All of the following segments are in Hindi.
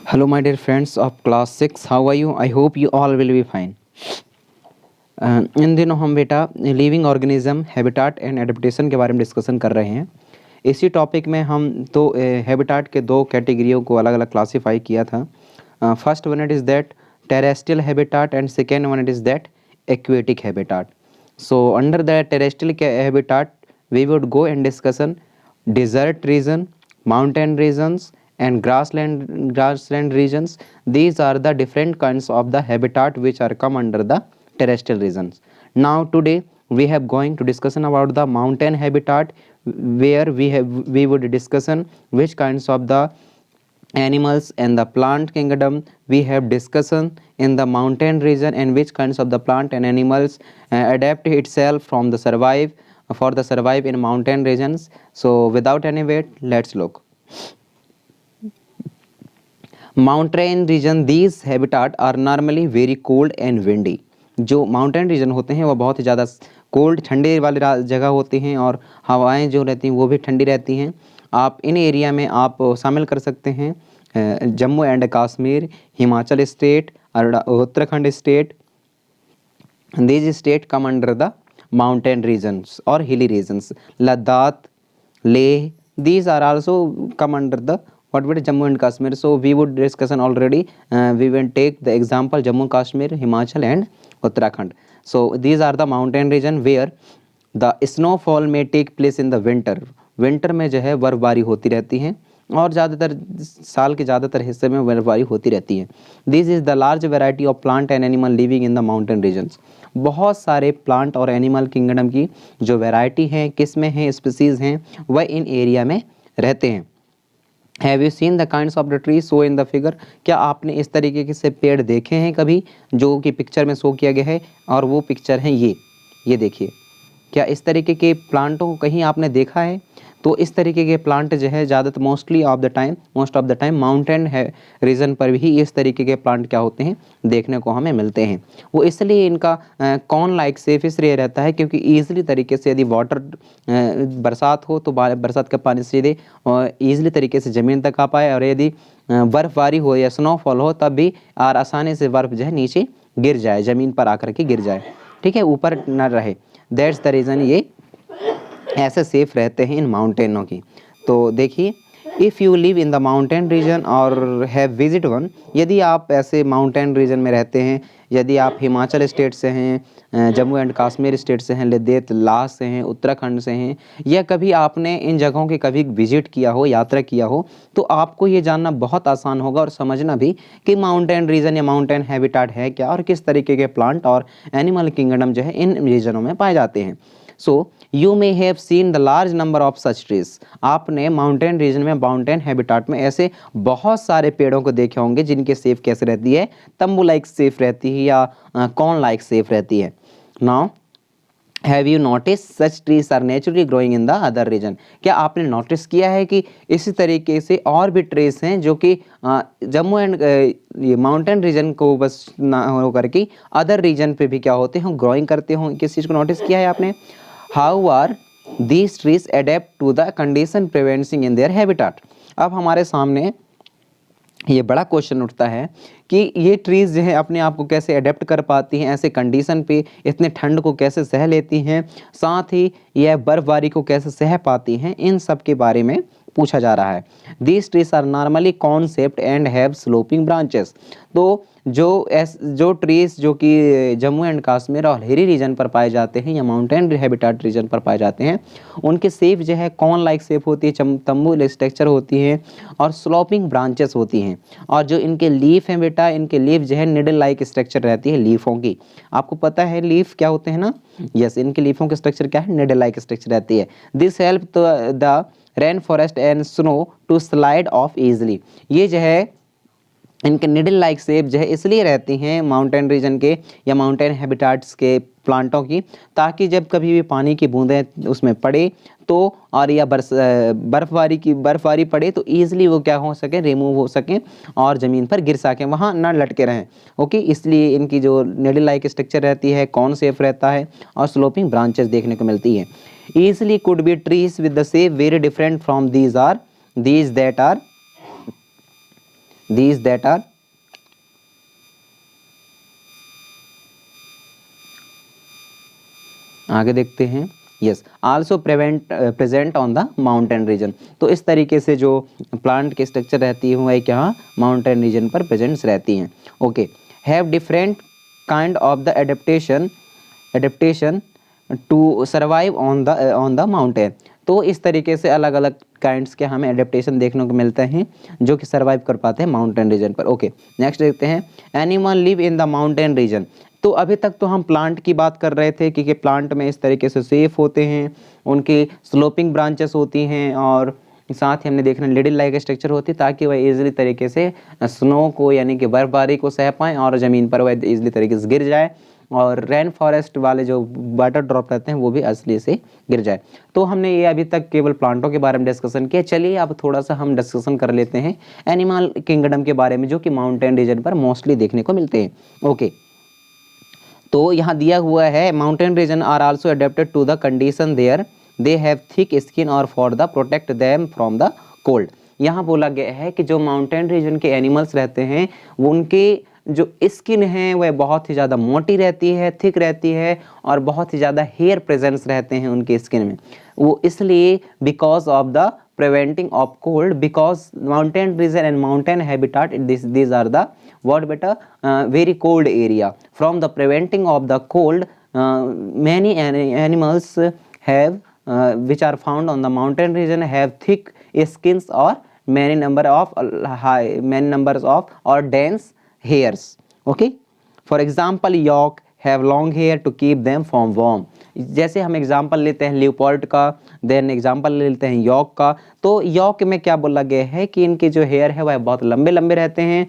Hello, my dear friends of class 6. How are you? I hope you all will be fine. इन दिनों हम बेटा living organism habitat and adaptation के बारे में डिस्कशन कर रहे हैं। इसी टॉपिक में हम तो हैबिटाट के दो कैटेगरियों को अलग अलग क्लासीफाई किया था। First one it is that terrestrial habitat and second one it is that aquatic habitat. So under the terrestrial habitat we would go and discussion desert region, mountain regions and grassland regions. These are the different kinds of the habitat which are come under the terrestrial regions. Now today we have going to discussion about the mountain habitat, where we would discussion which kinds of the animals and the plant kingdom we have discussion in the mountain region and which kinds of the plant and animals adapt itself from the survive for the survive in mountain regions. So without any wait, let's look. Mountain region, these habitat are normally very cold and windy. जो माउंटेन रीजन होते हैं वो बहुत ही ज़्यादा कोल्ड ठंडे वाले जगह होती हैं और हवाएं जो रहती हैं वो भी ठंडी रहती हैं। आप इन एरिया में आप शामिल कर सकते हैं Jammu and Kashmir, Himachal state, Uttarakhand state. These state come under the mountain regions or hilly regions. Ladakh, Leh, these are also come under the what would Jammu and Kashmir. So we would discussion already. We will take the example Jammu Kashmir, Himachal and Uttarakhand. So these are the mountain region where the snowfall may take place in the winter. Winter में जो है बर्फबारी होती रहती है और ज़्यादातर साल के ज़्यादातर हिस्से में बर्फबारी होती रहती है। This is the large variety of plant and animal living in the mountain regions. बहुत सारे प्लांट और एनिमल किंगडम की जो वैरायटी हैं, किस्में हैं, स्पीसीज़ हैं, वह इन एरिया में रहते हैं। Have you seen the kinds of the tree show in the figure? क्या आपने इस तरीके के से पेड़ देखे हैं कभी जो कि पिक्चर में शो किया गया है? और वो पिक्चर है ये देखिए। क्या इस तरीके के प्लांटों को कहीं आपने देखा है? तो इस तरीके के प्लांट जो है ज़्यादातर most of the time mountain है रीजन पर भी इस तरीके के प्लांट क्या होते हैं देखने को हमें मिलते हैं। वो इसलिए इनका कॉर्न लाइक शेप इसलिए रहता है क्योंकि ईजिली तरीके से यदि वाटर बरसात हो तो बरसात का पानी सीधे ईजिली तरीके से ज़मीन तक आ पाए, और यदि बर्फ़बारी हो या स्नोफॉल हो तब भी और आसानी से बर्फ़ जो है नीचे गिर जाए, ज़मीन पर आकर के गिर जाए, ठीक है, ऊपर न रहे। दैट्स द रीज़न ये ऐसे सेफ रहते हैं इन माउंटेनों की। तो देखिए, if you live in the mountain reason और हैव विजिट वन, यदि आप ऐसे माउंटेन रीजन में रहते हैं, यदि आप हिमाचल स्टेट से हैं, जम्मू एंड कश्मीर स्टेट से हैं, लद्दाख लद्दाख से हैं, उत्तराखंड से हैं, या कभी आपने इन जगहों के कभी विजिट किया हो, यात्रा किया हो, तो आपको ये जानना बहुत आसान होगा और समझना भी कि माउंटेन रीजन या माउंटेन हैबिटाट है क्या और किस तरीके के प्लांट और एनिमल किंगडम जो है इन रीजनों में पाए जाते हैं। So you may have seen the large number of such trees. आपने माउंटेन रीजन में माउंटेन हैबिटाट में ऐसे बहुत सारे पेड़ों को देखे होंगे जिनकी शेप कैसे रहती है, तंबू लाइक शेप रहती है या कॉर्न लाइक शेप रहती है। Now have you notice such trees are naturally growing in the other region? क्या आपने नोटिस किया है कि इसी तरीके से और भी ट्रीज हैं जो कि जम्मू एंड ये माउंटेन रीजन को बस ना होकर के अदर रीजन पे भी क्या होते हैं ग्रोइंग करते हों? किस चीज़ को नोटिस किया है आपने? How are these trees adapt to the condition prevailing in their habitat? अब हमारे सामने ये बड़ा क्वेश्चन उठता है कि ये ट्रीज़ जो है अपने आप को कैसे अडेप्ट कर पाती हैं ऐसे कंडीशन पे, इतने ठंड को कैसे सह लेती हैं, साथ ही यह बर्फबारी को कैसे सह पाती हैं, इन सब के बारे में पूछा जा रहा है। These trees are normally concept and have sloping branches. तो जो ट्रीज जो कि जम्मू एंड कश्मीर और हिली रीजन पर पाए जाते हैं या माउंटेन हैबिटाट रीजन पर पाए जाते हैं, उनके शेप जो है कॉर्न लाइक शेप होती है, तंबू स्ट्रक्चर होती है और स्लोपिंग ब्रांचेस होती हैं। और जो इनके लीफ हैं बेटा, इनके लीफ जो है निडल लाइक स्ट्रक्चर रहती है लीफों की। आपको पता है लीफ क्या होते हैं ना? यस, इनके लीफों की स्ट्रक्चर क्या है? निडल लाइक स्ट्रक्चर रहती है। This help the rain forest and snow to slide off easily. ये जो है इनके निडल लाइक शेप जो है इसलिए रहती हैं माउंटेन रीजन के या माउंटेन हैबिटाट्स के प्लांटों की, ताकि जब कभी भी पानी की बूंदें उसमें पड़े तो और या बर्फबारी पड़े तो ईजिली वो क्या हो सके, रिमूव हो सकें और ज़मीन पर गिर सकें, वहाँ ना लटके रहें। ओके, इसलिए इनकी जो निडल लाइक स्ट्रक्चर रहती है, कॉर्न शेप रहता है और स्लोपिंग ब्रांचेस देखने को मिलती है। Easily could be trees with the shape very different from these that are these that are आगे देखते हैं, yes also present on the mountain region. तो इस तरीके से जो प्लांट की स्ट्रक्चर रहती है वह क्या माउंटेन रीजन पर प्रेजेंट्स रहती हैं। Okay, have different kind of the adaptation to survive on the mountain. तो इस तरीके से अलग अलग काइंड्स के हमें एडेप्टेशन देखने को मिलते हैं जो कि सर्वाइव कर पाते हैं माउंटेन रीजन पर। ओके, नेक्स्ट देखते हैं, animal live in the mountain region. तो अभी तक तो हम प्लांट की बात कर रहे थे कि प्लांट में इस तरीके से सेफ होते हैं, उनकी स्लोपिंग ब्रांचेस होती हैं और साथ ही हमने देखना लिडिल लाइक स्ट्रक्चर होती है ताकि वह इजीली तरीके से स्नो को यानी कि बर्फबारी को सह पाएँ और ज़मीन पर वह इजीली तरीके से गिर जाए और रेन फॉरेस्ट वाले जो वाटर ड्रॉप रहते हैं वो भी असली से गिर जाए। तो हमने ये अभी तक केवल प्लांटों के बारे में डिस्कशन किया। चलिए अब थोड़ा सा हम डिस्कशन कर लेते हैं एनिमल किंगडम के बारे में जो कि माउंटेन रीजन पर मोस्टली देखने को मिलते हैं। ओके, तो यहाँ दिया हुआ है mountain region are also adapted to the condition there they have thick skin और for the protect them from the cold. यहाँ बोला गया है कि जो माउंटेन रीजन के एनिमल्स रहते हैं वो उनके जो स्किन है वह बहुत ही ज़्यादा मोटी रहती है, थिक रहती है और बहुत ही ज़्यादा हेयर प्रेजेंस रहते हैं उनके स्किन में। वो इसलिए because of the preventing of cold, because mountain region and mountain habitat these are the what better very cold area. From the preventing of the cold, many animals have which are found on the mountain region have thick skins or many numbers of or dense hairs. Okay, for example yak have long hair to keep them from warm. जैसे हम एग्जाम्पल लेते हैं लियोपार्ड का, देन एग्जाम्पल लेते हैं यॉक का। तो यॉक में क्या बोला गया है कि इनके जो हेयर है वह बहुत लंबे लंबे रहते हैं,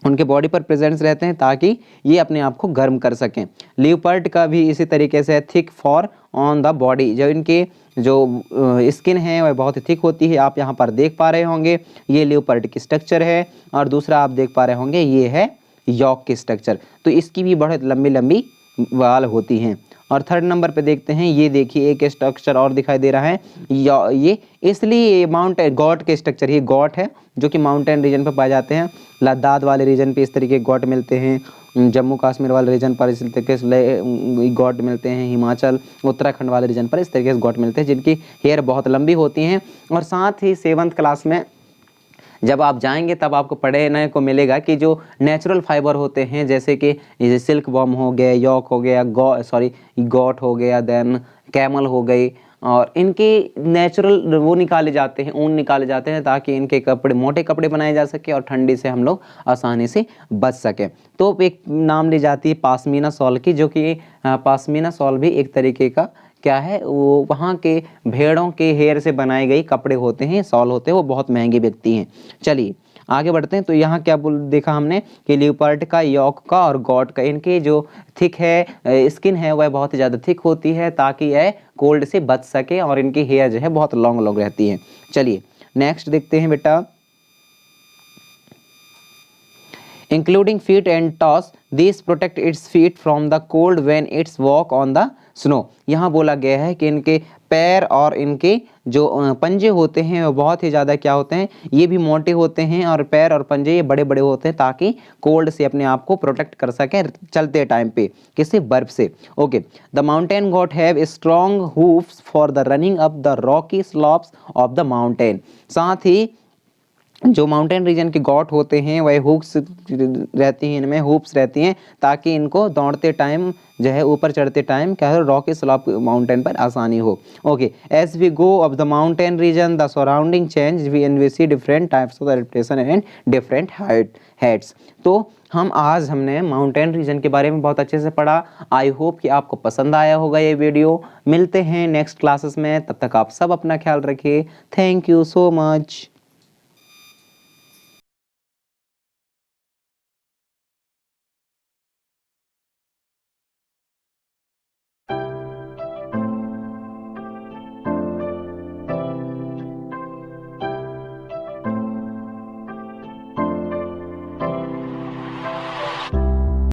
उनके बॉडी पर प्रेजेंट्स रहते हैं ताकि ये अपने आप को गर्म कर सकें। लियोपार्ड का भी इसी तरीके से thick for on the body, जो इनके जो स्किन है वह बहुत ही थिक होती है। आप यहाँ पर देख पा रहे होंगे ये लियोपार्ड की स्ट्रक्चर है और दूसरा आप देख पा रहे होंगे ये है यॉक की स्ट्रक्चर। तो इसकी भी बहुत लंबी लंबी बाल होती हैं। और थर्ड नंबर पे देखते हैं, ये देखिए एक स्ट्रक्चर और दिखाई दे रहा है, ये इसलिए माउंटेन गॉट के स्ट्रक्चर, ये गॉट है जो कि माउंटेन रीजन पर पाए जाते हैं। लद्दाख वाले रीजन पे इस तरीके के गॉट मिलते हैं, जम्मू कश्मीर वाले रीजन पर इस तरीके से गॉट मिलते हैं, हिमाचल उत्तराखंड वाले रीजन पर इस तरीके से गॉट मिलते हैं जिनकी हेयर बहुत लंबी होती हैं। और साथ ही 7th क्लास में जब आप जाएंगे तब आपको पढ़ने को मिलेगा कि जो नेचुरल फाइबर होते हैं जैसे कि सिल्क वर्म हो गया, यॉक हो गया, गॉट हो गया, देन कैमल हो गई, और इनके नेचुरल वो निकाले जाते हैं, ऊन निकाले जाते हैं ताकि इनके कपड़े मोटे कपड़े बनाए जा सके और ठंडी से हम लोग आसानी से बच सकें। तो एक नाम ली जाती है पाशमीना शॉल की, जो कि पाशमीना शॉल भी एक तरीके का क्या है, वो वहाँ के भेड़ों के हेयर से बनाए गई कपड़े होते हैं, शॉल होते हैं, वो बहुत महंगे बिकती हैं। चलिए आगे बढ़ते हैं। तो यहाँ क्या देखा हमने कि लियोपार्ड का, यॉक का और गॉट का, इनके जो थिक है स्किन है वह बहुत ज़्यादा थिक होती है ताकि यह कोल्ड से बच सके और इनकी हेयर जो है बहुत लॉन्ग लॉन्ग रहती है। चलिए नेक्स्ट देखते हैं बेटा, including feet and toss, this protect its feet from the cold when it's walk on the snow. यहाँ बोला गया है कि इनके पैर और इनके जो पंजे होते हैं वो बहुत ही ज़्यादा क्या होते हैं, ये भी मोटे होते हैं और पैर और पंजे ये बड़े बड़े होते हैं ताकि कोल्ड से अपने आप को प्रोटेक्ट कर सकें चलते टाइम पे, किससे, बर्फ से। Okay, the mountain got have strong hoofs for the running up the Rocky slopes of the mountain. साथ ही जो माउंटेन रीजन के गॉट होते हैं वह हुक्स रहती हैं, इनमें हुप्स रहती हैं ताकि इनको दौड़ते टाइम जो है ऊपर चढ़ते टाइम क्या है रॉकी स्लॉप माउंटेन पर आसानी हो। Okay, as we go up the mountain region the surrounding change we see different types of adaptation and different heights. तो हमने माउंटेन रीजन के बारे में बहुत अच्छे से पढ़ा। आई होप कि आपको पसंद आया होगा ये वीडियो। मिलते हैं नेक्स्ट क्लासेस में, तब तक आप सब अपना ख्याल रखिए। Thank you so much.